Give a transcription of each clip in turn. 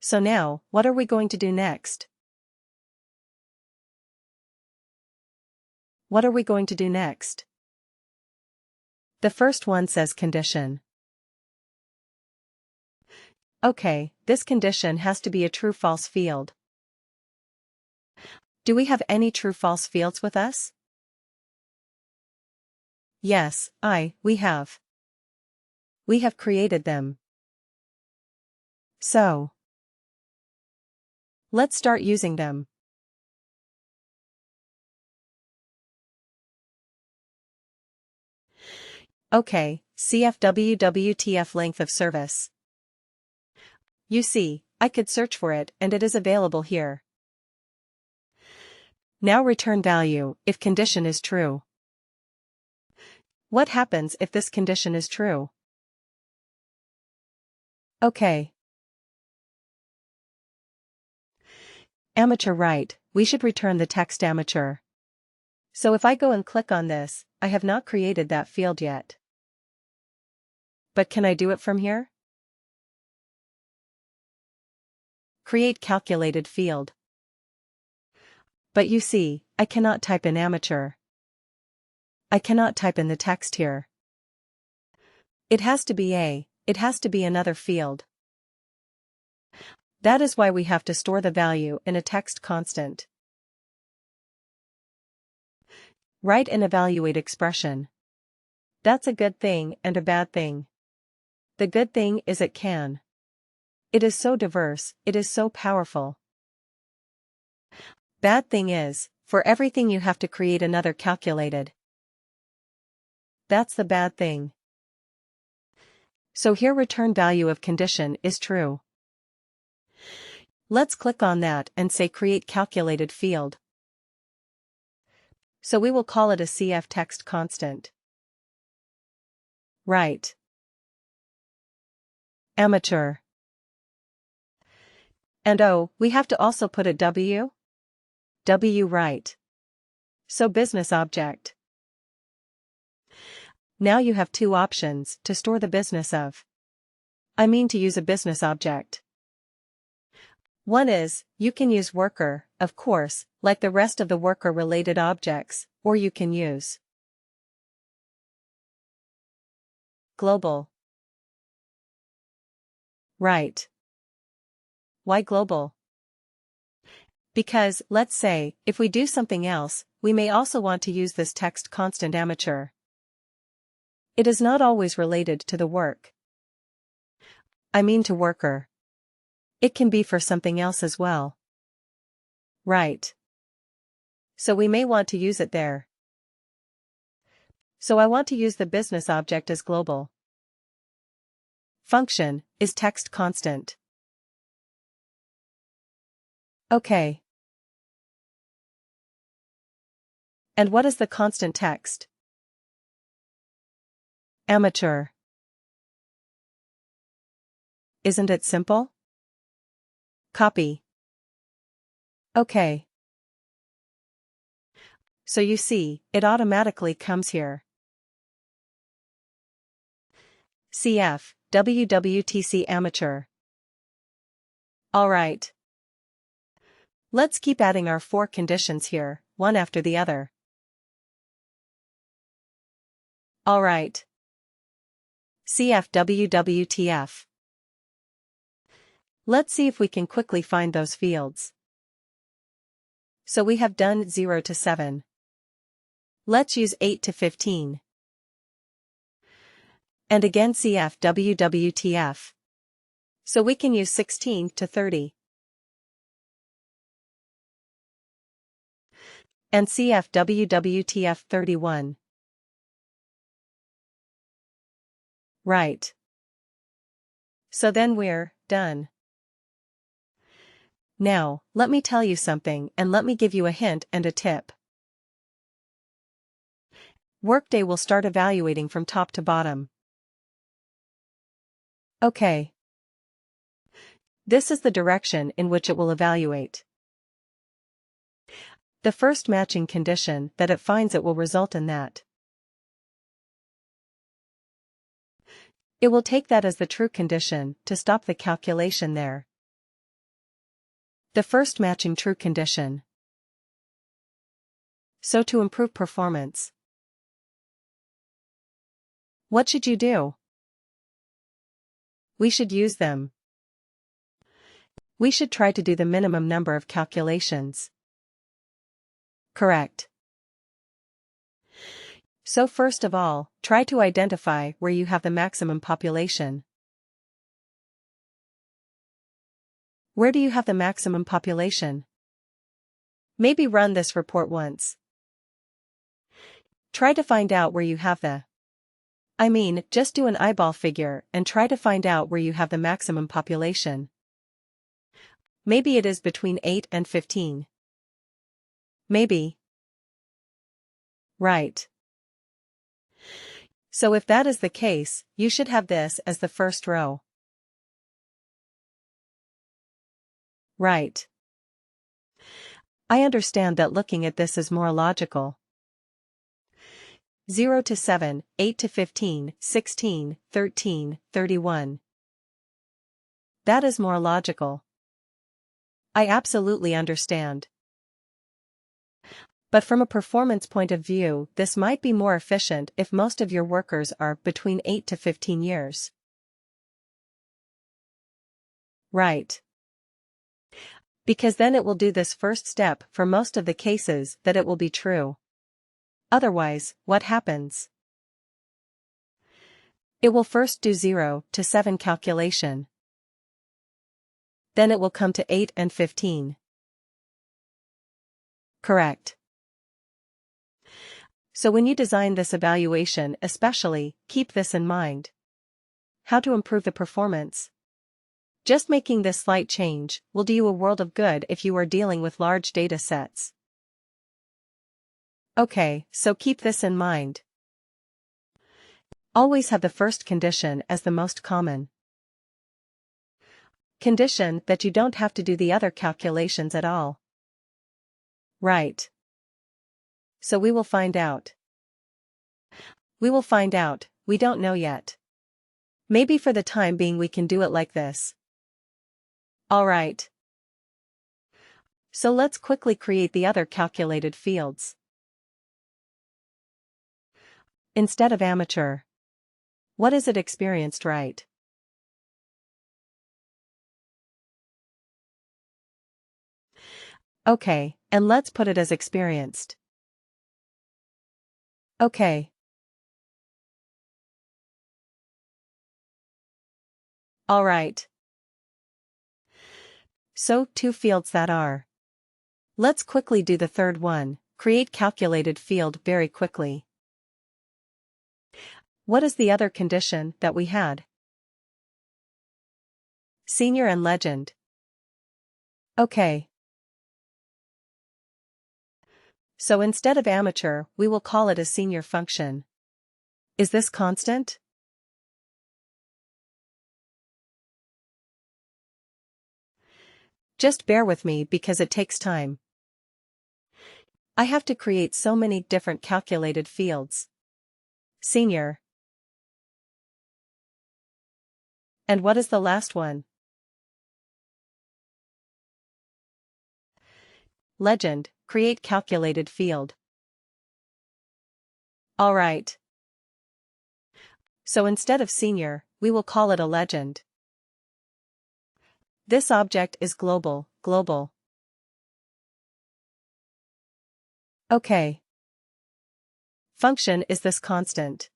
So now, what are we going to do next? What are we going to do next? The first one says condition. Okay, this condition has to be a true-false field. Do we have any true-false fields with us? Yes, we have. We have created them. So, let's start using them. Okay, CFWWTF length of service. You see, I could search for it and it is available here. Now return value if condition is true. What happens if this condition is true? Okay. Amateur right, we should return the text amateur. So if I go and click on this, I have not created that field yet. But can I do it from here? Create calculated field. But you see, I cannot type in amateur. I cannot type in the text here. It has to be another field. That is why we have to store the value in a text constant. Write an evaluate expression. That's a good thing and a bad thing. The good thing is it can. It is so diverse, it is so powerful. Bad thing is, for everything you have to create another calculated. That's the bad thing. So here return value of condition is true. Let's click on that and say create calculated field. So we will call it a CF text constant. Right. Amateur. And we have to also put a W? W right. So business object. Now you have two options to store the business of. To use a business object. One is, you can use worker, of course, like the rest of the worker-related objects, or you can use global. Right. Why global? Because, let's say, if we do something else, we may also want to use this text constant amateur. It is not always related to the work. To worker. It can be for something else as well. Right. So we may want to use it there. So I want to use the business object as global. Function is text constant. Okay. And what is the constant text? Amateur. Isn't it simple? Copy. Okay. So you see, it automatically comes here. CF, WWTC amateur. Alright. Let's keep adding our 4 conditions here, one after the other. Alright. CF WWTF. Let's see if we can quickly find those fields. So we have done 0 to 7. Let's use 8 to 15. And again CF WWTF. So we can use 16 to 30. And CF WWTF 31. Right. So then we're done. Now, let me tell you something and let me give you a hint and a tip. WorkDay will start evaluating from top to bottom. Okay. This is the direction in which it will evaluate. The first matching condition that it finds it will result in that. It will take that as the true condition to stop the calculation there. The first matching true condition. So to improve performance, what should you do? We should use them. We should try to do the minimum number of calculations. Correct. So first of all, try to identify where you have the maximum population. Where do you have the maximum population? Maybe run this report once. Try to find out where you have just do an eyeball figure and try to find out where you have the maximum population. Maybe it is between 8 and 15. Maybe. Right. So if that is the case, you should have this as the first row. Right. I understand that looking at this is more logical. 0 to 7, 8 to 15, 16, 13, 31. That is more logical. I absolutely understand. But from a performance point of view, this might be more efficient if most of your workers are between 8 to 15 years. Right. Because then it will do this first step for most of the cases that it will be true. Otherwise, what happens? It will first do 0 to 7 calculation. Then it will come to 8 and 15. Correct. So when you design this evaluation especially, keep this in mind. How to improve the performance? Just making this slight change will do you a world of good if you are dealing with large data sets. Okay, so keep this in mind. Always have the first condition as the most common condition that you don't have to do the other calculations at all. Right. So we will find out. We will find out, we don't know yet. Maybe for the time being we can do it like this. Alright. So let's quickly create the other calculated fields. Instead of amateur. What is it experienced, right? Okay, and let's put it as experienced. Okay. Alright. So, 2 fields that are. Let's quickly do the third one, create calculated field very quickly. What is the other condition that we had? Senior and legend. Okay. So instead of amateur, we will call it a senior function. Is this constant? Just bear with me because it takes time. I have to create so many different calculated fields. Senior. And what is the last one? Legend, create calculated field. Alright. So instead of senior, we will call it a legend. This object is global. Okay. Function is this constant.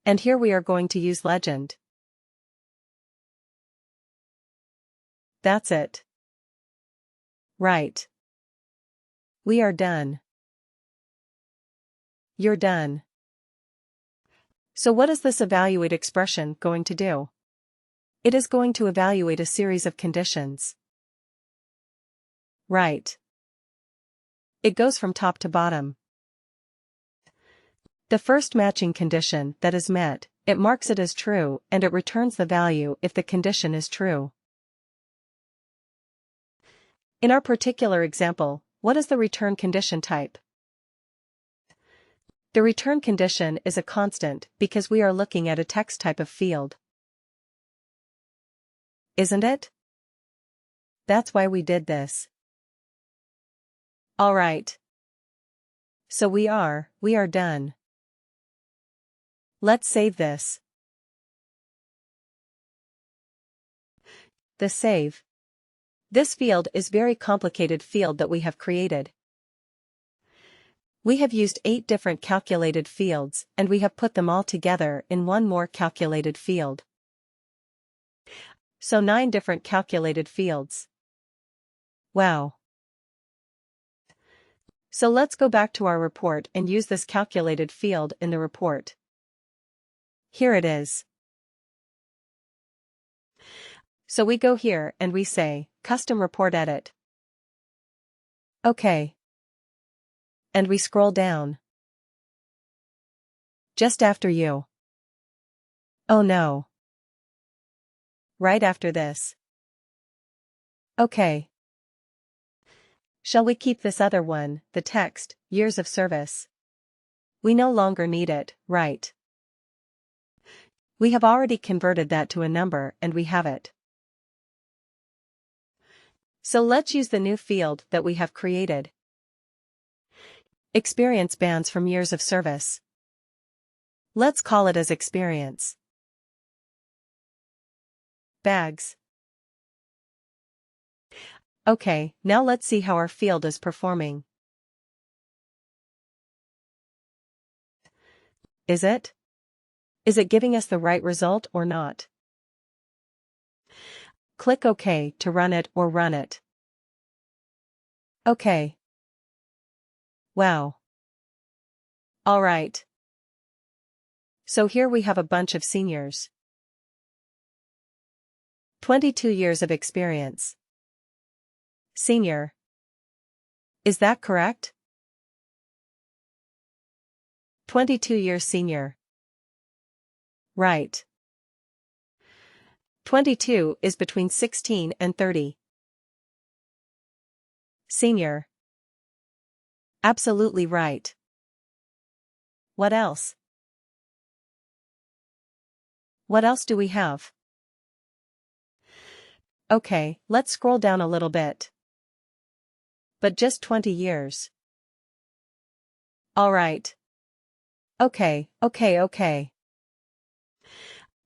And here we are going to use legend. That's it. Right. We are done. You're done. So what is this evaluate expression going to do? It is going to evaluate a series of conditions. Right. It goes from top to bottom. The first matching condition that is met, it marks it as true and it returns the value if the condition is true. In our particular example, what is the return condition type? The return condition is a constant because we are looking at a text type of field. Isn't it? That's why we did this. Alright. So we are done. Let's save this. The save. This field is very complicated field that we have created. We have used 8 different calculated fields and we have put them all together in one more calculated field. So 9 different calculated fields. Wow. So let's go back to our report and use this calculated field in the report. Here it is. So we go here and we say, Custom Report Edit. OK. And we scroll down. Just after you. Oh no. Right after this. OK. Shall we keep this other one, the text, years of service? We no longer need it, right? We have already converted that to a number and we have it. So let's use the new field that we have created. Experience bands from years of service. Let's call it as experience. Bags. Okay, now let's see how our field is performing. Is it? Is it giving us the right result or not? Click OK to run it or run it. OK. Wow. Alright. So here we have a bunch of seniors. 22 years of experience. Senior. Is that correct? 22 years senior. Right. 22 is between 16 and 30. Senior. Absolutely right. What else? What else do we have? Okay, let's scroll down a little bit. But just 20 years. Alright. Okay.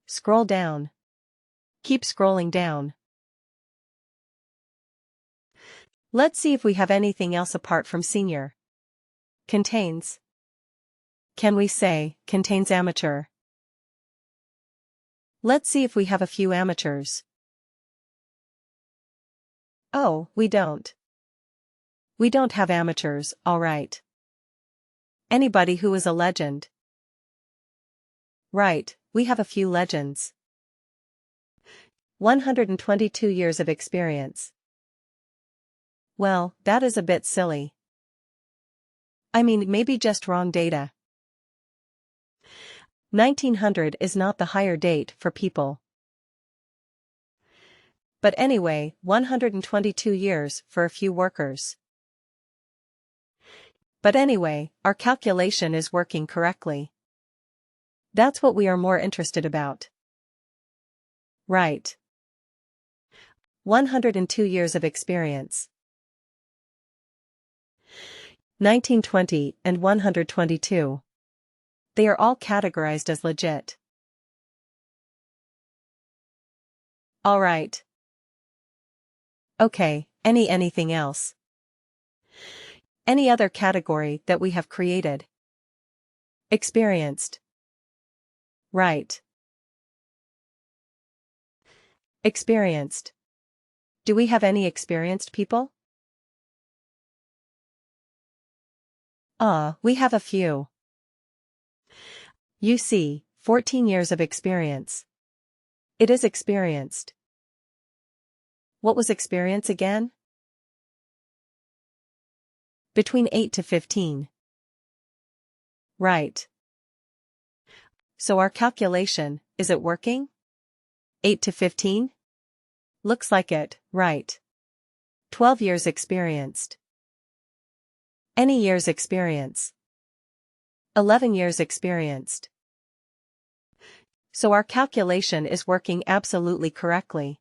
Scroll down. Keep scrolling down. Let's see if we have anything else apart from senior. Contains. Can we say, contains amateur? Let's see if we have a few amateurs. Oh, we don't. We don't have amateurs, alright. Anybody who is a legend. Right, we have a few legends. 122 years of experience. Well, that is a bit silly. I mean, maybe just wrong data. 1900 is not the hire date for people. But anyway, 122 years for a few workers. But anyway, our calculation is working correctly. That's what we are more interested about. Right. 102 years of experience. 1920 and 122. They are all categorized as legit. Alright. Okay, anything else? Any other category that we have created? Experienced. Right. Experienced. Do we have any experienced people? We have a few. You see, 14 years of experience. It is experienced. What was experience again? Between 8 to 15. Right. So our calculation, is it working? 8 to 15? Looks like it, right. 12 years experienced. Any years experience. 11 years experienced. So our calculation is working absolutely correctly.